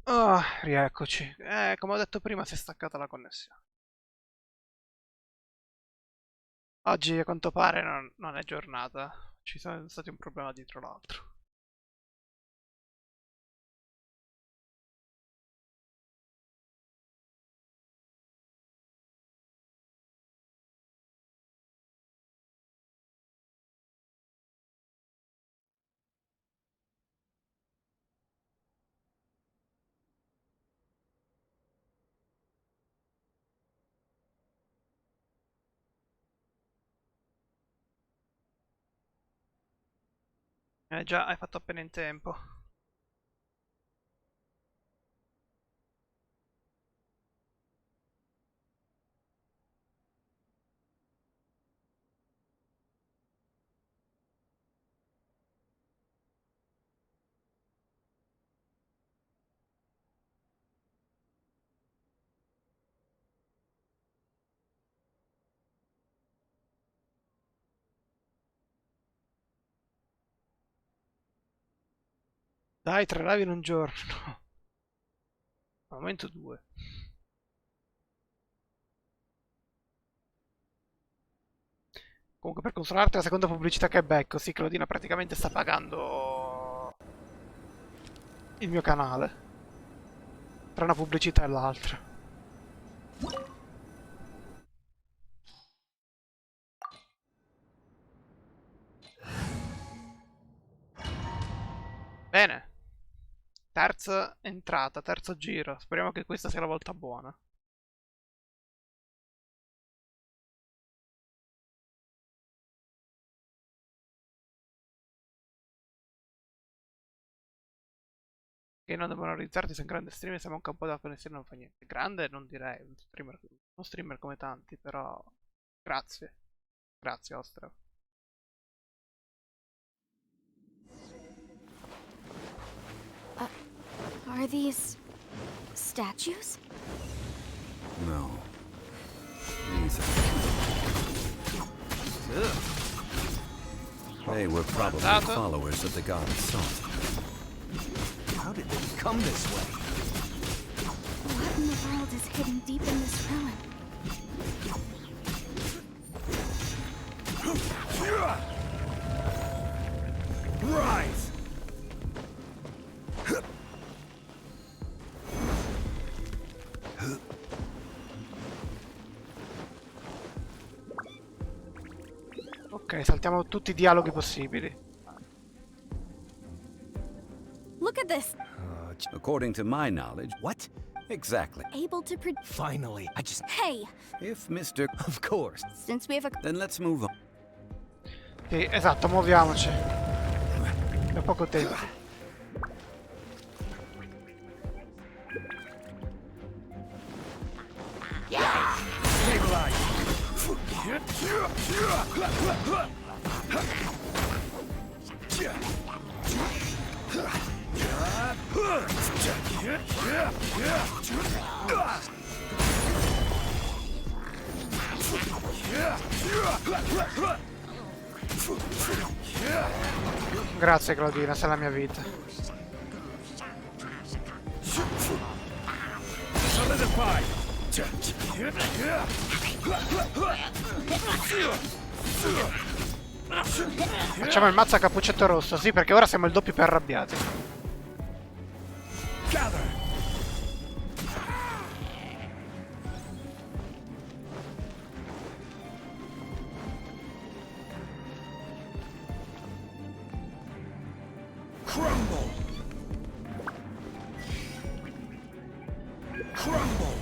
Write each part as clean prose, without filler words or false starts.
Oh, rieccoci. Come ho detto prima, si è staccata la connessione. Oggi, a quanto pare, non è giornata. Ci sono stati un problema dietro l'altro. Già, hai fatto appena in tempo. Dai, 3 live in un giorno. Al momento 2. Comunque, per consolarti, la seconda pubblicità che becco, sì, Claudina praticamente sta pagando il mio canale. Tra una pubblicità e l'altra. Bene. Terza entrata, terzo giro. Speriamo che questa sia la volta buona. Che non devono realizzarti, sei un grande streamer, se manca un po' della connessione non fa niente. Grande non direi, uno streamer come tanti, però grazie. Grazie Ostra. Are these statues? No. These They were probably followers of the god Salt. How did they become this way? What in the world is hidden deep in this ruin? Rise! Ok, saltiamo tutti i dialoghi possibili. Look at this. According to my knowledge, What? exactly. Able to Finally, I just... Hey, If Mr. Of course. since we have a Then let's move on. Sì, esatto, muoviamoci. Da poco tempo. Grazie Claudina, sei la mia vita. Solidify! Facciamo il mazzo a cappuccetto rosso, sì, perché ora siamo il doppio più arrabbiati. Gather! Crumble! Crumble!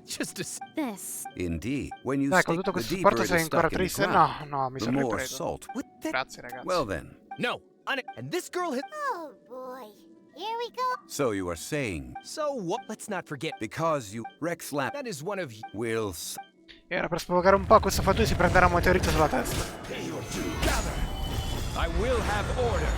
Just a... this. Indeed, when you Dai, con stick, tutto the questo deeper supporto it sei is ancora stuck in the triste? ground, No, no, mi the sono more ripreso. salt. What the... Grazie ragazzi. Well then, No! And this girl has... Oh boy, here we go. so you are saying, So what? Let's not forget. because you Rex Lap That is one of... will E ora per sprovocare un po' questo fattore si prenderà un meteorite sulla testa. Gather! I will have order!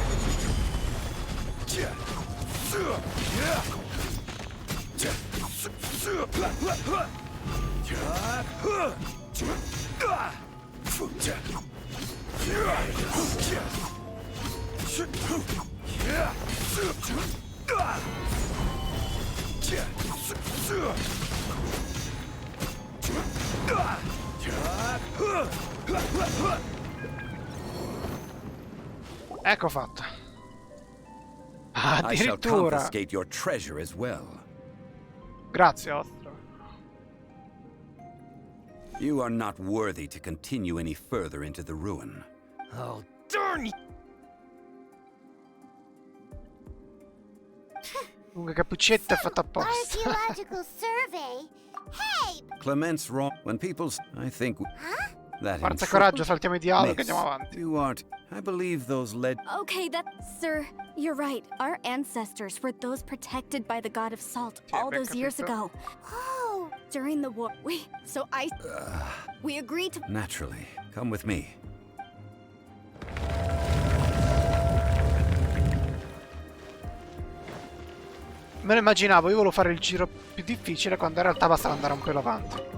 Ecco fatto. I shall Addirittura. confiscate your treasure as well. Grazie, Ostro. You are not worthy to continue any further into the ruin. Oh, darn you! Comunque Cappuccetto è fatto apposta. Archaeological survey. Hey! Clement's wrong. When people... I think... That in Forza e truth- coraggio, saltiamo i dialoghi e Miss, andiamo avanti. you aren't... I believe those led... Okay, sir, you're right. Our ancestors were those protected by the god of salt all ben those years capito. ago. Oh, during the war. We agreed to. Naturally. Come with me. Me lo immaginavo, io volevo fare il giro più difficile quando in realtà basta andare un po' avanti.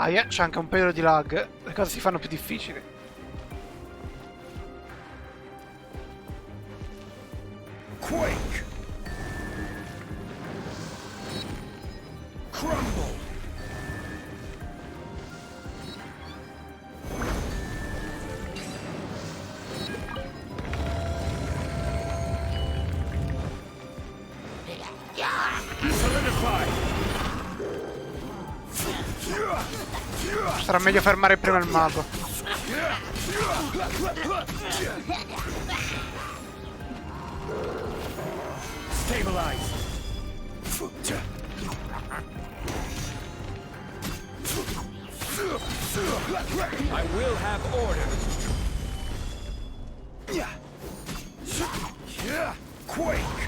Ah, c'è anche un periodo di lag, le cose si fanno più difficili. Quake! Crumble! Solidify! Sarà meglio fermare prima il mago. Stabilize! I will have order! Quake!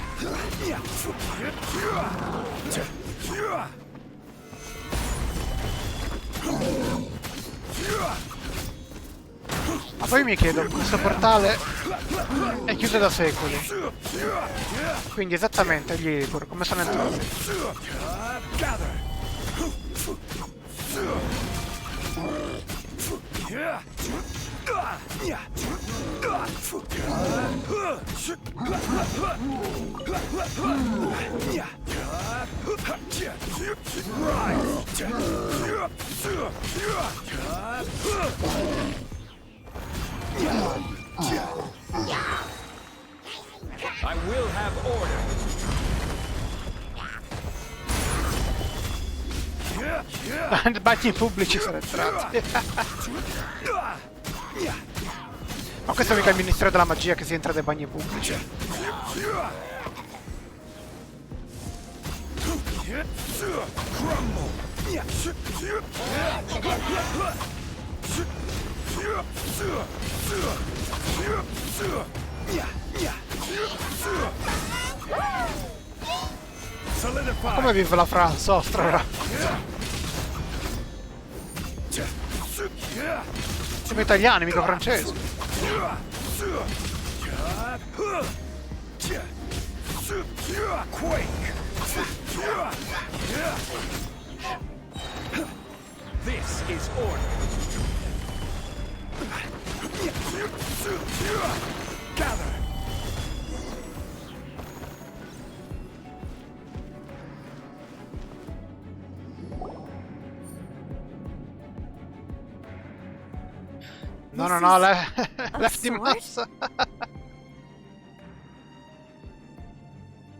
Ma poi mi chiedo, questo portale è chiuso da secoli. Quindi esattamente gli Igor, come sono entrati? Gather! I will have order. Bagni pubblici sono entrati. Ma questo è mica il ministero della magia che si entra dai bagni pubblici. Ma come vive la Francia, Ostra? Siamo italiani, mica francesi. This is order. Gather. No, left di massa.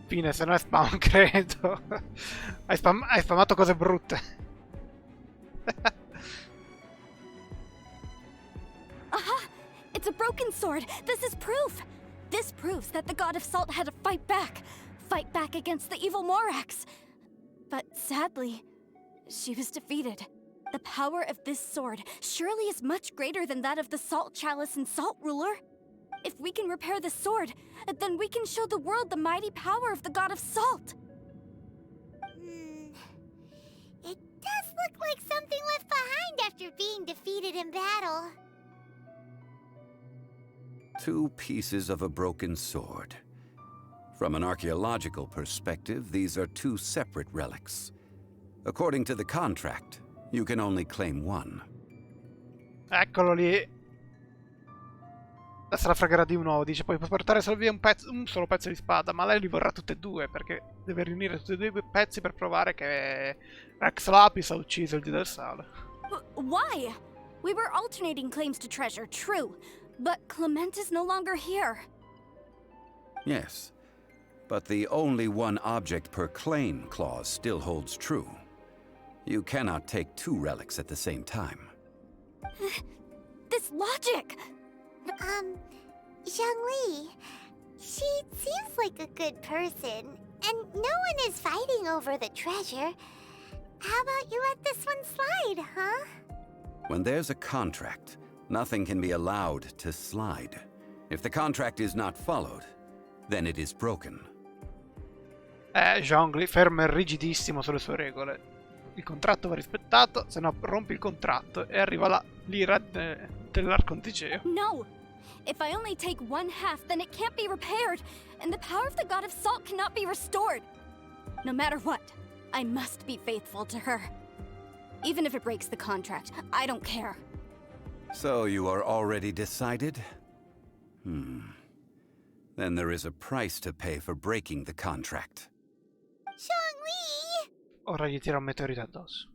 Fine, se no è spam, credo. Hai spamato cose brutte. Aha! It's a broken sword. This is proof. This proves that the god of salt had to fight back. Fight back against the evil Morax. But sadly, she was defeated. The power of this sword surely is much greater than that of the Salt Chalice and Salt Ruler. If we can repair the sword, then we can show the world the mighty power of the God of Salt. It does look like something left behind after being defeated in battle. 2 pieces of a broken sword. From an archaeological perspective, these are 2 separate relics. According to the contract, you can only claim one. Eccolo lì. Adesso la fregherà di nuovo, dice puoi portare solo via un solo pezzo di spada, ma lei li vorrà tutte e 2 perché deve riunire tutti e 2 i pezzi per provare che Rex Lapis ha ucciso il dio del sale. Why? We were alternating claims to treasure, true, but Clement is no longer here. Yes, but the only one object per claim clause still holds true. You cannot take 2 relics at the same time. This logic! Zhongli, she seems like a good person, and no one is fighting over the treasure. How about you let this one slide, huh? When there's a contract, nothing can be allowed to slide. If the contract is not followed, then it is broken. Zhongli fermo e rigidissimo sulle sue regole. Il contratto va rispettato, se no rompi il contratto e arriva l'ira dell'Arcontigeo. No! If I only take 1/2, then it can't be repaired, and the power of the God of Salt cannot be restored. No matter what, I must be faithful to her. Even if it breaks the contract, I don't care. So you are already decided? Then there is a price to pay for breaking the contract. Zhongli! Ora gli tira un meteorite addosso.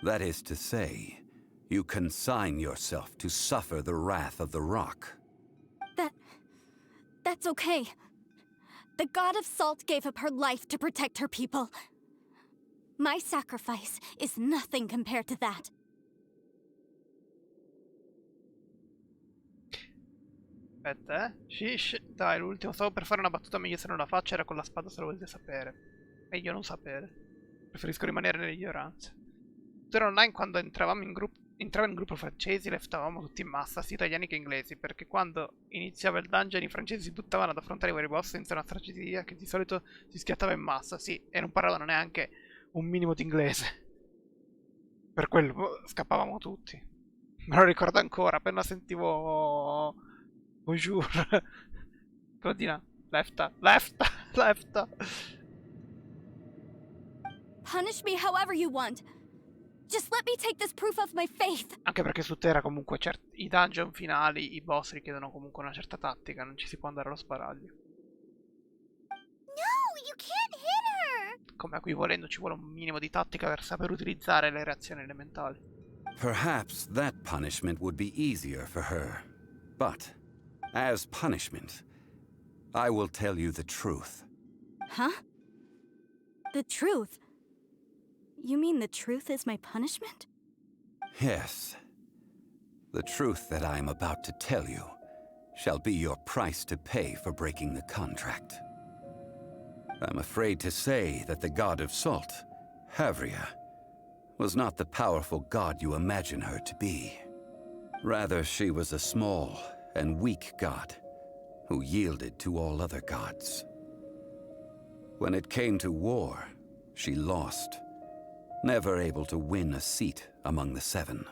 That is to say, you consign yourself to suffer the wrath of the rock. That's okay. The God of Salt gave up her life to protect her people. My sacrifice is nothing compared to that. Aspetta, Shish, dai, l'ultimo. Stavo per fare una battuta, meglio se non la faccio, era con la spada se lo volete sapere. Meglio non sapere. Preferisco rimanere nell'ignoranza. Era online quando entravamo in gruppo francesi, leftavamo tutti in massa, sia italiani che inglesi, perché quando iniziava il dungeon i francesi si buttavano ad affrontare i vari boss senza una strategia che di solito si schiattava in massa, sì, e non parlavano neanche un minimo di inglese. Per quello scappavamo tutti. Me lo ricordo ancora, appena sentivo Bonjour. Claudina, lefta. Punish me however you want. Just let me take this proof of my faith. Anche perché su Terra comunque i dungeon finali, i boss richiedono comunque una certa tattica, non ci si può andare allo sparaglio. No, you can't hit her! Come qui volendo ci vuole un minimo di tattica per saper utilizzare le reazioni elementali. Perhaps that punishment would be easier for her. But, as punishment, I will tell you the truth. Huh? The truth? You mean the truth is my punishment? Yes. The truth that I am about to tell you shall be your price to pay for breaking the contract. I'm afraid to say that the God of Salt, Havria, was not the powerful god you imagine her to be. Rather, she was a small and weak god who yielded to all other gods. When it came to war, she lost, never able to win a seat among the 7.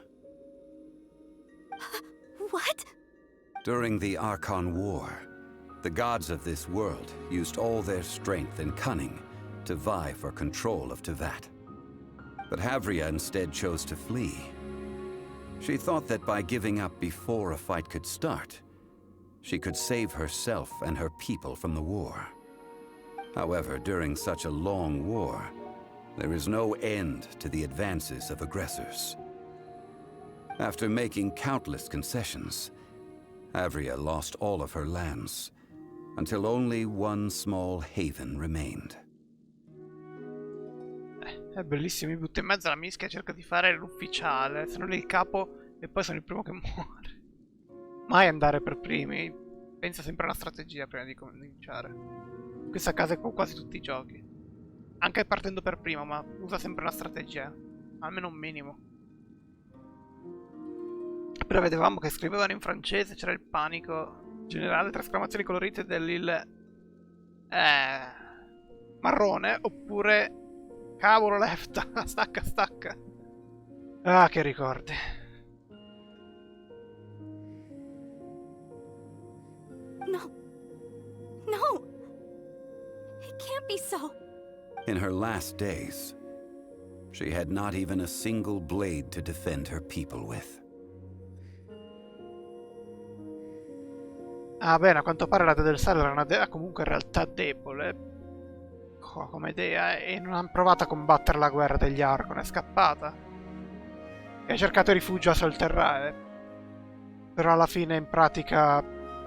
What? During the Archon War, the gods of this world used all their strength and cunning to vie for control of Tevat. But Havria instead chose to flee. She thought that by giving up before a fight could start, she could save herself and her people from the war. However, during such a long war, there is no end to the advances of aggressors. After making countless concessions, Havria lost all of her lands, until only one small haven remained. È bellissimo, mi butto in mezzo alla mischia e cerco di fare l'ufficiale, se non il capo e poi sono il primo che muore. Mai andare per primi, pensa sempre a una strategia prima di cominciare. Questa casa è con quasi tutti i giochi. Anche partendo per primo, ma usa sempre una strategia, almeno un minimo. Però vedevamo che scrivevano in francese, c'era il panico generale, trasformazioni colorite dell'il marrone, oppure cavolo lefta, stacca stacca. Ah, che ricordi. No. No! It can't be so. In her last days, she had not even a single blade to defend her people with. Ah, bene, a quanto pare la Dea del Sale era una dea comunque in realtà debole come dea e non ha provato a combattere la guerra degli Argon, è scappata. E ha cercato rifugio a Solterrae. Però alla fine, in pratica,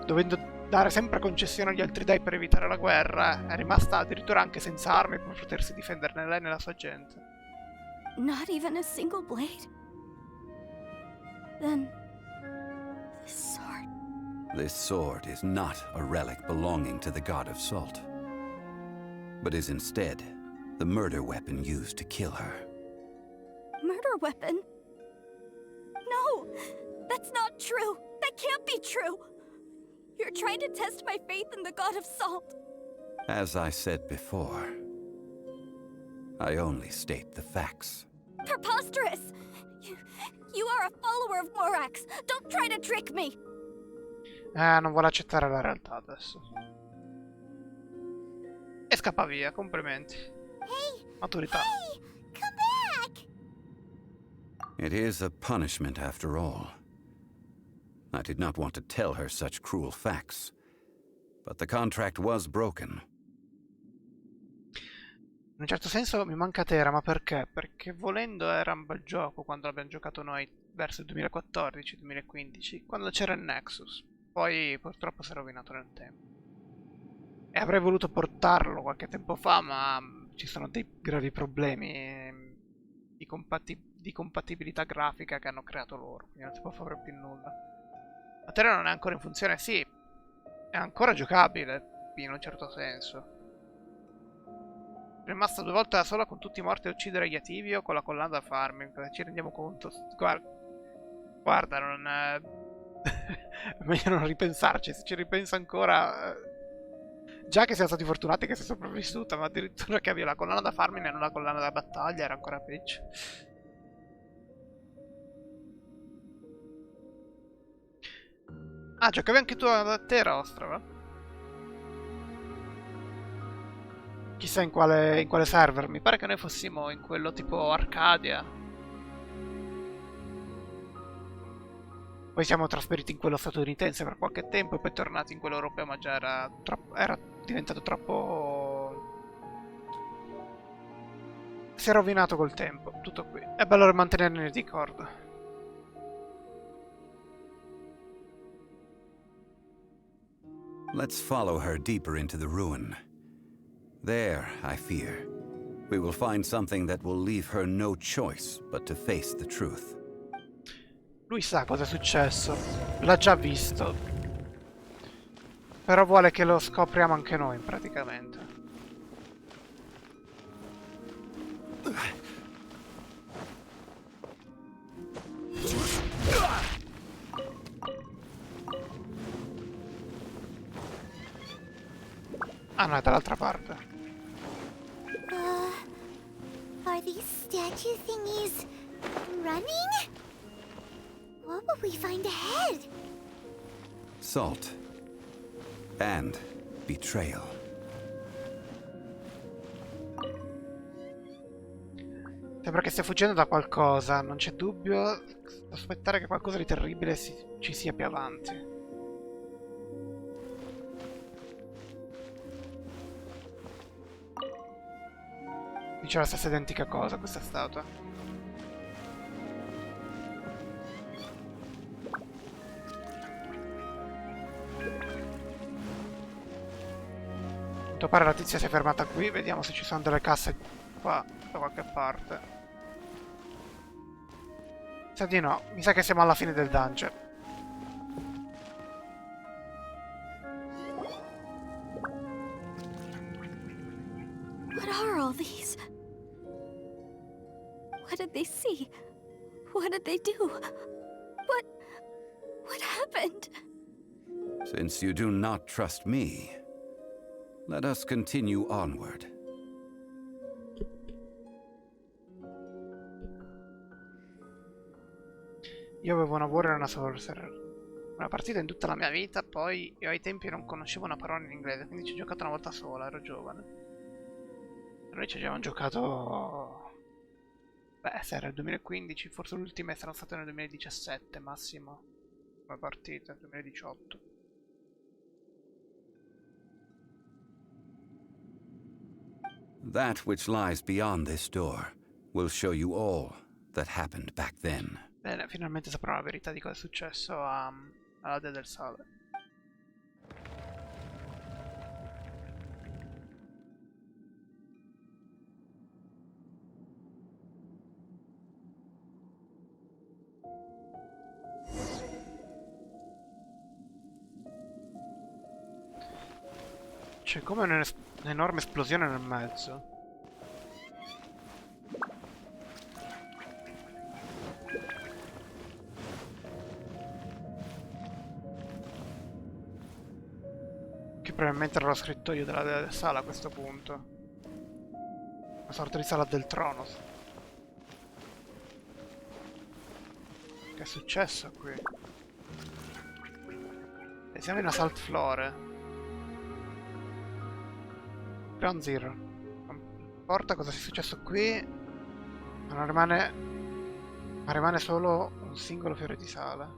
dovendo dare sempre concessioni agli altri dei per evitare la guerra, è rimasta addirittura anche senza armi per potersi difendere né lei né la sua gente. Not even a single blade? Then... this sword... This sword is not a relic belonging to the god of salt, but is instead the murder weapon used to kill her. Murder weapon? No! That's not true! That can't be true! You're trying to test my faith in the god of salt! As I said before, I only state the facts. Preposterous! You are a follower of Morax! Don't try to trick me! Non vuole accettare la realtà adesso. E scappa via, complimenti. Maturità. Hey, come back! It is a punishment after all. I did not want to tell her such cruel facts, but the contract was broken. In un certo senso mi manca Tera, ma perché? Perché volendo era un bel gioco quando l'abbiamo giocato noi verso il 2014-2015, quando c'era il Nexus. Poi purtroppo si è rovinato nel tempo. E avrei voluto portarlo qualche tempo fa, ma ci sono dei gravi problemi di compatibilità grafica che hanno creato loro, quindi non si può fare più nulla. La Terra non è ancora in funzione, sì, è ancora giocabile, in un certo senso. È rimasta 2 volte da sola con tutti i morti a uccidere gli attivi o con la collana da farming, perché ci rendiamo conto. Guarda, non è... è meglio non ripensarci, se ci ripenso ancora... Già che siamo stati fortunati che sei sopravvissuta, ma addirittura che avevi la collana da farming e non la collana da battaglia, era ancora peggio. Ah, giocavi anche tu a Terra, Ostrava? Chissà in quale server, mi pare che noi fossimo in quello tipo Arcadia. Poi siamo trasferiti in quello statunitense per qualche tempo e poi tornati in quello europeo, ma già era diventato troppo... Si è rovinato col tempo, tutto qui. È bello mantenerne il ricordo. Let's follow her deeper into the ruin. There, I fear, we will find something that will leave her no choice but to face the truth. Lui sa cosa è successo, l'ha già visto. Però vuole che lo scopriamo anche noi, praticamente. Ah no, è dall'altra parte. Are these statue thingies running? What will we find ahead? Salt. And betrayal. Sembra che stia fuggendo da qualcosa, non c'è dubbio. Aspettare che qualcosa di terribile ci sia più avanti. Dice la stessa identica cosa questa statua. A quanto pare la tizia si è fermata qui, vediamo se ci sono delle casse qua da qualche parte. Sa di no, mi sa che siamo alla fine del dungeon. What are all these? What did they see? What did they do? What happened? Since you do not trust me, let us continue onward. Io avevo una Warrior e una Sorcerer. Una partita in tutta la mia vita, poi io ai tempi non conoscevo una parola in inglese, quindi ci ho giocato una volta sola, ero giovane. Noi ci avevamo giocato... Beh, se era il 2015, forse le ultime saranno state nel 2017 massimo. Come partite, 2018. That which lies beyond this door will show you all that happened back then. Bene, finalmente saprò la verità di cosa è successo alla Dea del Sale. C'è come un'enorme esplosione nel mezzo. Che probabilmente era lo scrittoio della sala a questo punto. Una sorta di sala del trono. Che è successo qui? E siamo in Assault Floor. Ground Zero. Non importa cosa sia successo qui, ma non rimane. Ma rimane solo un singolo fiore di sale.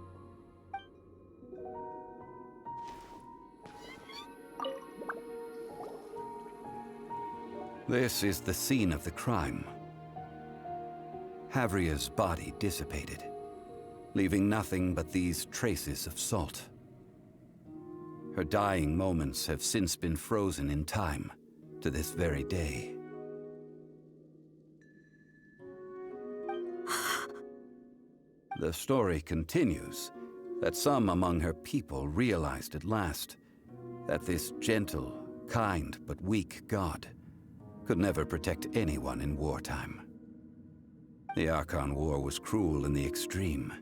This is the scene of the crime. Havria's body dissipated, leaving nothing but these traces of salt. Her dying moments have since been frozen in time to this very day. The story continues that some among her people realized at last that this gentle, kind, but weak god could never protect anyone in wartime. The Archon War was cruel in the extreme.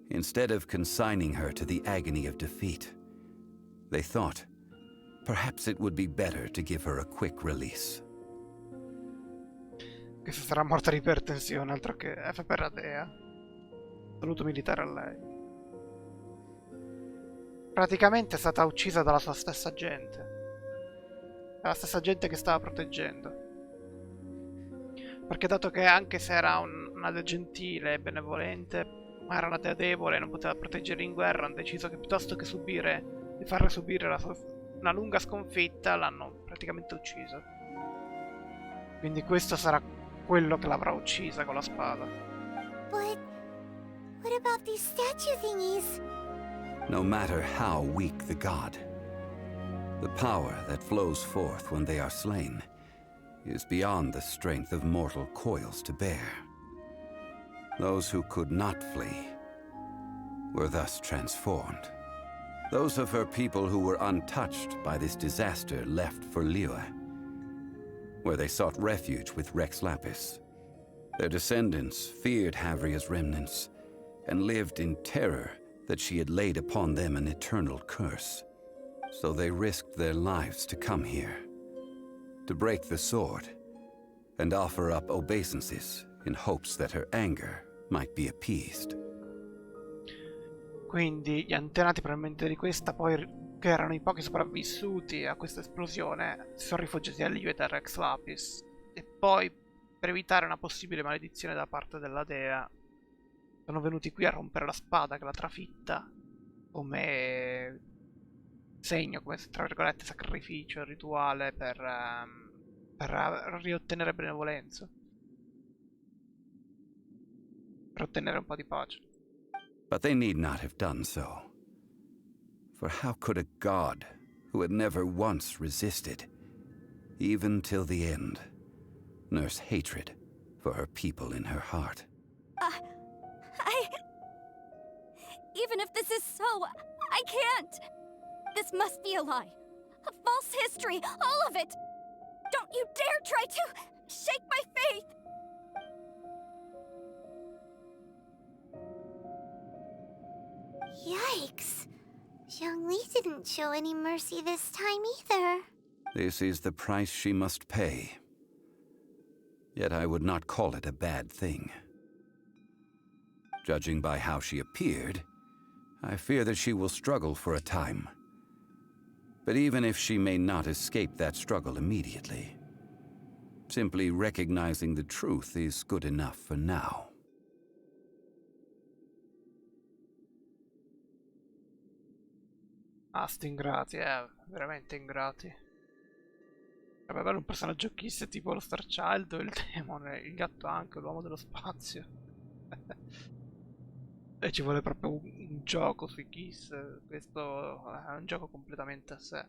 Instead of consigning her to the agony of defeat, they thought perhaps it would be better to give her a quick release. Questa sarà morta di ipertensione, altro che F per la Dea. Saluto militare a lei. Praticamente è stata uccisa dalla sua stessa gente. Dalla stessa gente che stava proteggendo. Perché dato che anche se era una dea gentile e benevolente, ma era una dea debole e non poteva proteggere in guerra, hanno deciso che piuttosto che di farle subire una lunga sconfitta, l'hanno praticamente uccisa. Quindi questo sarà quello che l'avrà uccisa con la spada. But what about these statue thingies? No matter how weak the god, the power that flows forth when they are slain is beyond the strength of mortal coils to bear. Those who could not flee were thus transformed. Those of her people who were untouched by this disaster left for Liyue, where they sought refuge with Rex Lapis. Their descendants feared Havria's remnants and lived in terror that she had laid upon them an eternal curse. So they risked their lives to come here, to break the sword, and offer up obeisances in hopes that her anger might be appeased. Quindi gli antenati probabilmente di questa, poi che erano i pochi sopravvissuti a questa esplosione, si sono rifugiati a Liyue da Rex Lapis. E poi, per evitare una possibile maledizione da parte della dea, sono venuti qui a rompere la spada che l'ha trafitta come segno, come tra virgolette sacrificio, rituale per riottenere benevolenza, per ottenere un po' di pace. But they need not have done so. For how could a god who had never once resisted, even till the end, nurse hatred for her people in her heart? Even if this is so, I can't! This must be a lie. A false history, all of it! Don't you dare try to shake my faith! Yikes. Zhongli didn't show any mercy this time either. This is the price she must pay. Yet I would not call it a bad thing. Judging by how she appeared, I fear that she will struggle for a time. But even if she may not escape that struggle immediately, simply recognizing the truth is good enough for now. Ah, sti ingrati, veramente ingrati. Sarebbe bello un personaggio Kiss tipo lo Star Child, il demone, il gatto anche, l'uomo dello spazio. E ci vuole proprio un gioco sui Kiss. Questo è un gioco completamente a sé.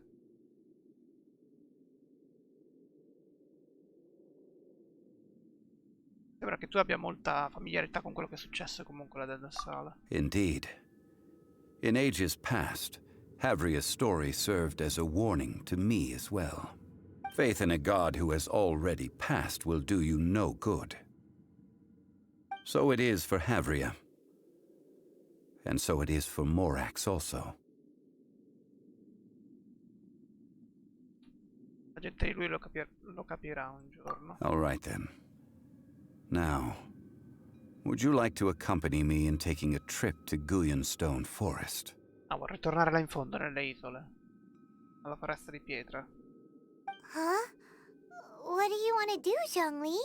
Sembra che tu abbia molta familiarità con quello che è successo comunque là della sala. Indeed. In ages past, Havria's story served as a warning to me as well. Faith in a god who has already passed will do you no good. So it is for Havria. And so it is for Morax also. La gente di lui lo capirà un giorno. All right then. Now, would you like to accompany me in taking a trip to Guyanstone Forest? Ah, vorrei tornare là in fondo, nelle isole. Alla foresta di pietra. Huh? What do you want to do, Zhongli?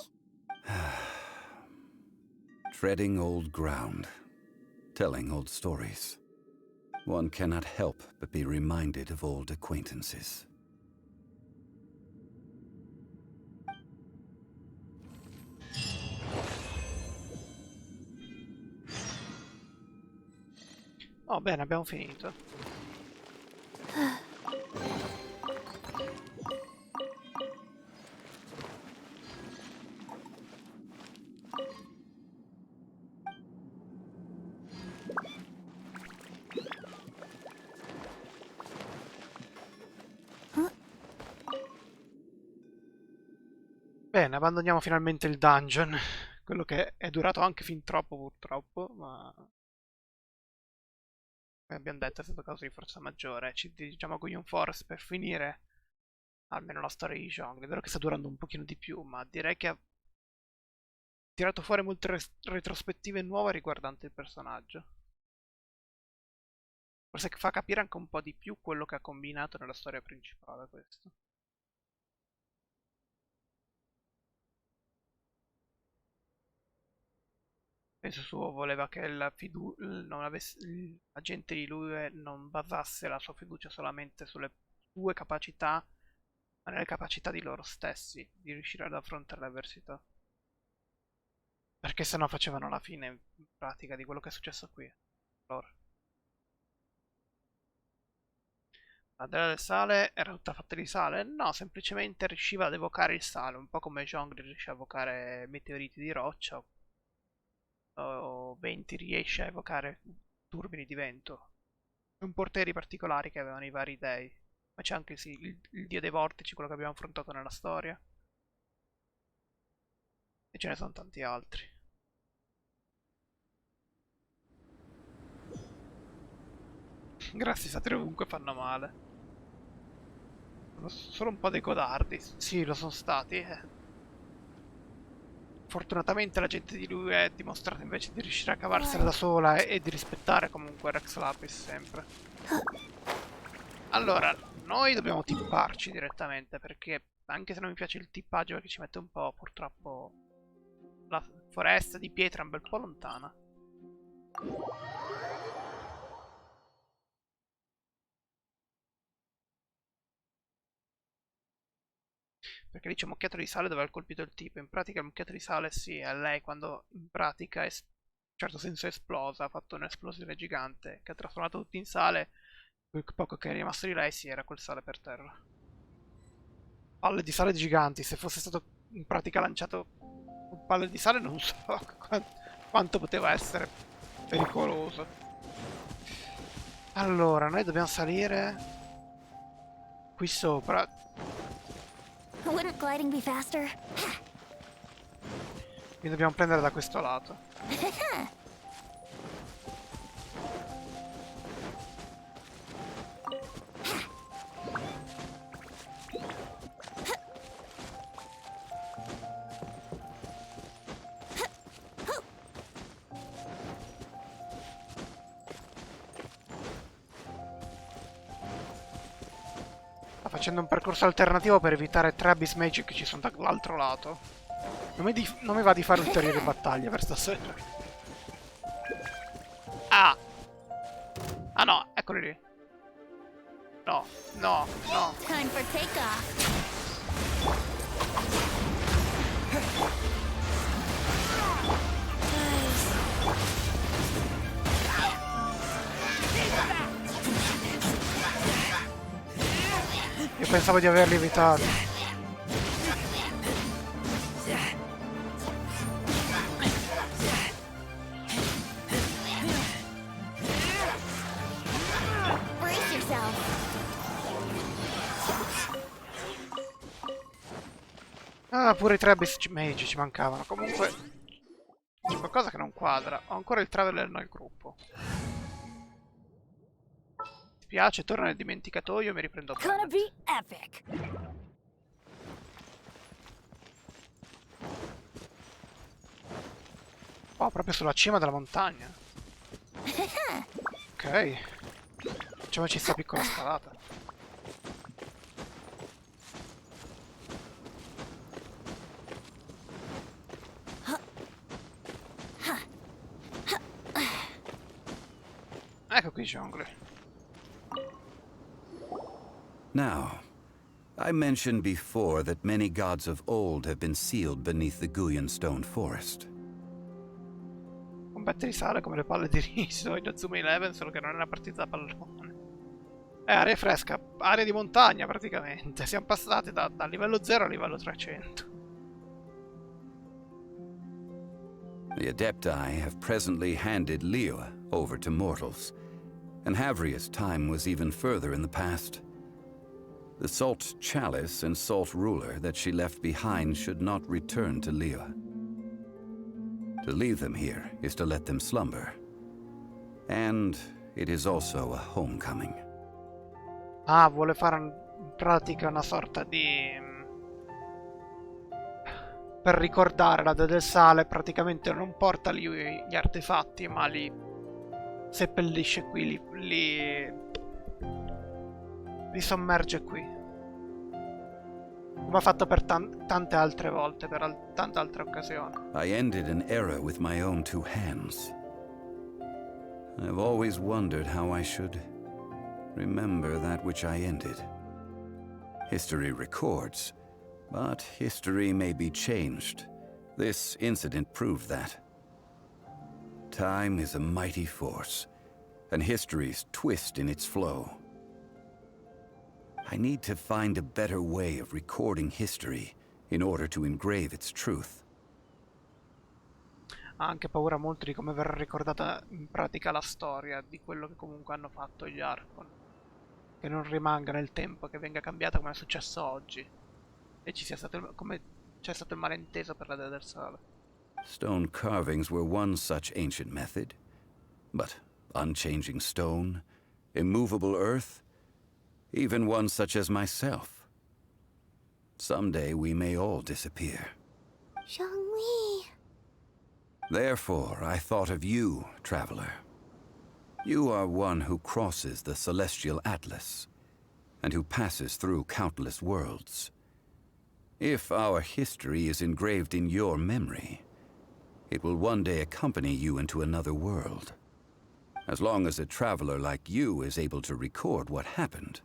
Treading old ground, telling old stories. One cannot help but be reminded of old acquaintances. Oh, bene, abbiamo finito. Bene, abbandoniamo finalmente il dungeon. Quello che è durato anche fin troppo, purtroppo, ma... come abbiamo detto, è stato causa di forza maggiore. Ci dirigiamo a Guyon Forest per finire almeno la storia di Zhongli. È vero che sta durando un pochino di più, ma direi che ha tirato fuori molte retrospettive nuove riguardanti il personaggio. Forse che fa capire anche un po' di più quello che ha combinato nella storia principale, questo. Penso suo voleva che la gente di lui non basasse la sua fiducia solamente sulle sue capacità, ma nelle capacità di loro stessi di riuscire ad affrontare l'avversità. Perché sennò facevano la fine in pratica di quello che è successo qui. Allora. La della del sale era tutta fatta di sale? No, semplicemente riusciva ad evocare il sale, un po' come Zhongli riesce a evocare meteoriti di roccia o venti riesce a evocare turbini di vento. Un porteri particolari che avevano i vari dei. Ma c'è anche sì, il dio dei vortici, quello che abbiamo affrontato nella storia. E ce ne sono tanti altri. Grassi satiri ovunque fanno male. Sono solo un po' dei codardi. Sì, lo sono stati. Fortunatamente la gente di lui è dimostrata invece di riuscire a cavarsela da sola e di rispettare comunque Rex Lapis sempre. Allora, noi dobbiamo tipparci direttamente perché anche se non mi piace il tippaggio perché ci mette un po', purtroppo la foresta di pietra è un bel po' lontana. Perché dice mucchiato di sale dove ha colpito il tipo. In pratica il mucchiato di sale sì, è lei quando in pratica è in certo senso è esplosa, ha fatto un'esplosione gigante che ha trasformato tutto in sale. Quel poco che è rimasto di lei sì, era quel sale per terra. Palle di sale giganti, se fosse stato in pratica lanciato con palle di sale non so quanto poteva essere pericoloso. Allora, noi dobbiamo salire qui sopra. Wouldn't gliding be faster? Mi dobbiamo prendere da questo lato. Sta facendo un percorso alternativo per evitare 3 Abyss Mage che ci sono dall'altro lato. Non mi va di fare ulteriori battaglie per stasera. Ah! Ah no, eccoli lì. No, no, no. Time for takeoff. Io pensavo di averli evitati. Brace yourself. Ah, pure i 3 Beast Mage ci mancavano. Comunque c'è qualcosa che non quadra. Ho ancora il Traveler nel gruppo. Mi spiace, torna nel dimenticatoio e mi riprendo a Gonna prendere. be epic. Oh, proprio sulla cima della montagna. Ok. Facciamoci sta piccola scalata. Ecco qui i jungli. Now, I mentioned before that many gods of old have been sealed beneath the Guyan stone forest. Combatti di sale come le palle di riso in Zuma 11, solo che non è una partita da pallone. È aria fresca, aria di montagna praticamente. Siamo passati da livello 0 a livello 300. The Adepti have presently handed Liyue over to mortals, and Havria's time was even further in the past. The Salt Chalice and Salt Ruler that she left behind should not return to Liyue. To leave them here is to let them slumber. And it is also a homecoming. Ah, vuole fare in pratica una sorta di... Per ricordare la Dea del Sale, praticamente non porta lì gli artefatti, ma li seppellisce qui, li sommerge qui. Come ha fatto per tante altre volte, per tante altre occasioni. I ended an era with my own two hands. I've always wondered how I should remember that which I ended. History records, but history may be changed. This incident proved that. Time is a mighty force, and history's twist in its flow. I need to find a better way of recording history in order to engrave its truth. Ha anche paura molto di come verrà ricordata in pratica la storia, di quello che comunque hanno fatto gli Archon. Che non rimanga nel tempo, che venga cambiata come è successo oggi. E ci sia stato come c'è stato il malinteso per la Dea del Sale. Stone carvings were one such ancient method, but unchanging stone, immovable earth, even one such as myself. Someday we may all disappear. Zhongli. Therefore, I thought of you, traveler. You are one who crosses the celestial atlas, and who passes through countless worlds. If our history is engraved in your memory, it will one day accompany you into another world. As long as a traveler like you is able to record what happened,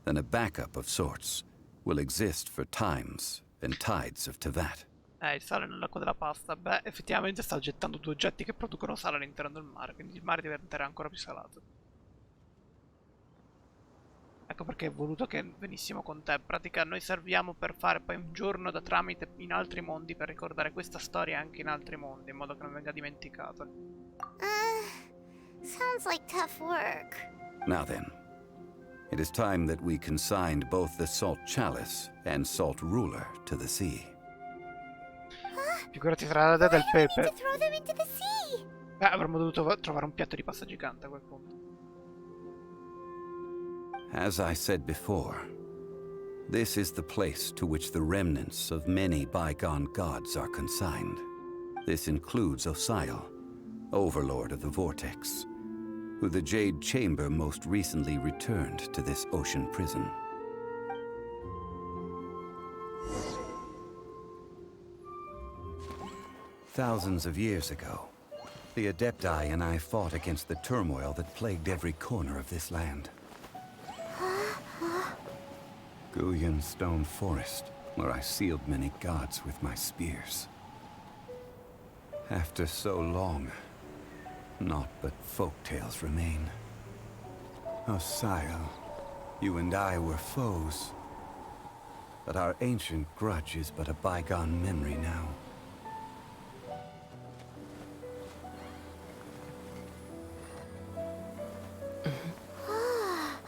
then a backup of sorts will exist for times and tides of Tevat. Il sale nell'acqua della pasta. Beh, effettivamente sta gettando due oggetti che producono sale all'interno del mare, quindi il mare diventerà ancora più salato. Ecco perché ho voluto che venissimo con te. In pratica noi serviamo per fare poi un giorno da tramite in altri mondi per ricordare questa storia anche in altri mondi, in modo che non venga dimenticata. Sounds like tough work. Now then, it is time that we consigned both the Salt Chalice and Salt Ruler to the sea. Figurati tra la Dea del To Pepe. throw them into the sea. Avremmo dovuto trovare un piatto di pasta gigante a quel punto. As I said before, this is the place to which the remnants of many bygone gods are consigned. This includes Osial, Overlord of the Vortex, who the Jade Chamber most recently returned to this ocean prison. Thousands of years ago, the Adepti and I fought against the turmoil that plagued every corner of this land. Guyan Stone Forest, where I sealed many gods with my spears. After so long, naught but folktales remain. Osile, you and I were foes, but our ancient grudge is but a bygone memory now.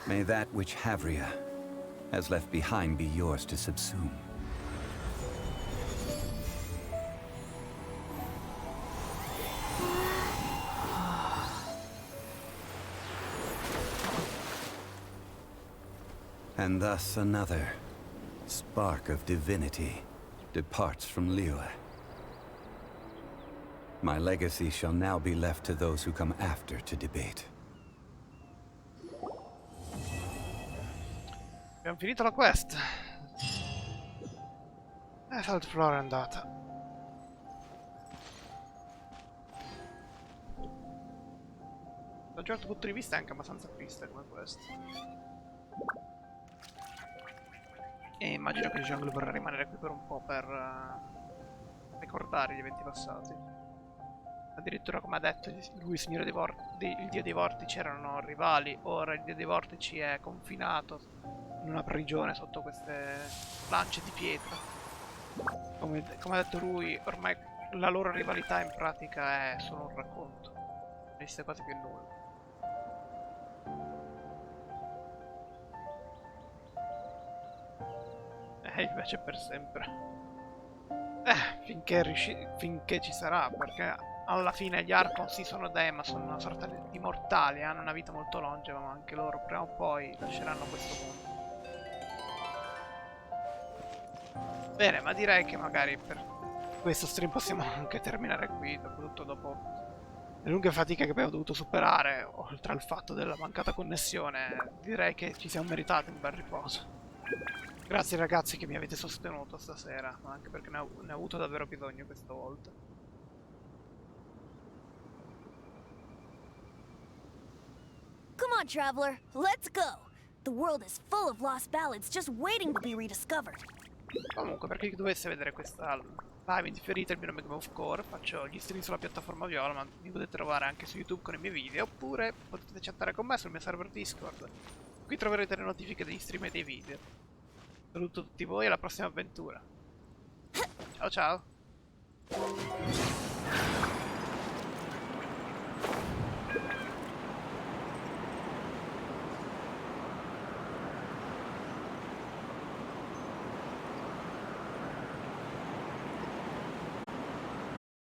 May that which Havria has left behind be yours to subsume. And thus another spark of divinity departs from Liyue. My legacy shall now be left to those who come after to debate. Abbiamo finito la quest. Salt Floor è andata. Da un certo punto di vista è anche abbastanza triste come quest. E immagino che Jungle vorrà rimanere qui per un po' per ricordare gli eventi passati. Addirittura, come ha detto lui, signore il dio dei vortici erano rivali, ora il dio dei vortici è confinato in una prigione sotto queste lance di pietra. Come ha detto lui, ormai la loro rivalità in pratica è solo un racconto, non esiste quasi più nulla. Invece per sempre. Finché ci sarà, perché alla fine gli Archon sì sono dei, ma sono una sorta di mortali, hanno una vita molto longeva, ma anche loro prima o poi lasceranno questo mondo. Bene, ma direi che magari per questo stream possiamo anche terminare qui, soprattutto dopo le lunghe fatiche che abbiamo dovuto superare, oltre al fatto della mancata connessione, direi che ci siamo meritati un bel riposo. Grazie ragazzi che mi avete sostenuto stasera, ma anche perché ne ho avuto davvero bisogno questa volta. Come on, traveler, let's go! The world is full of lost ballads just waiting to be rediscovered. Comunque, per chi dovesse vedere questa live in differita, il mio nome è GameofCore, faccio gli stream sulla piattaforma Viola, ma mi potete trovare anche su YouTube con i miei video, oppure potete chattare con me sul mio server Discord. Qui troverete le notifiche degli stream e dei video. Saluto tutti voi e alla prossima avventura. Ciao ciao!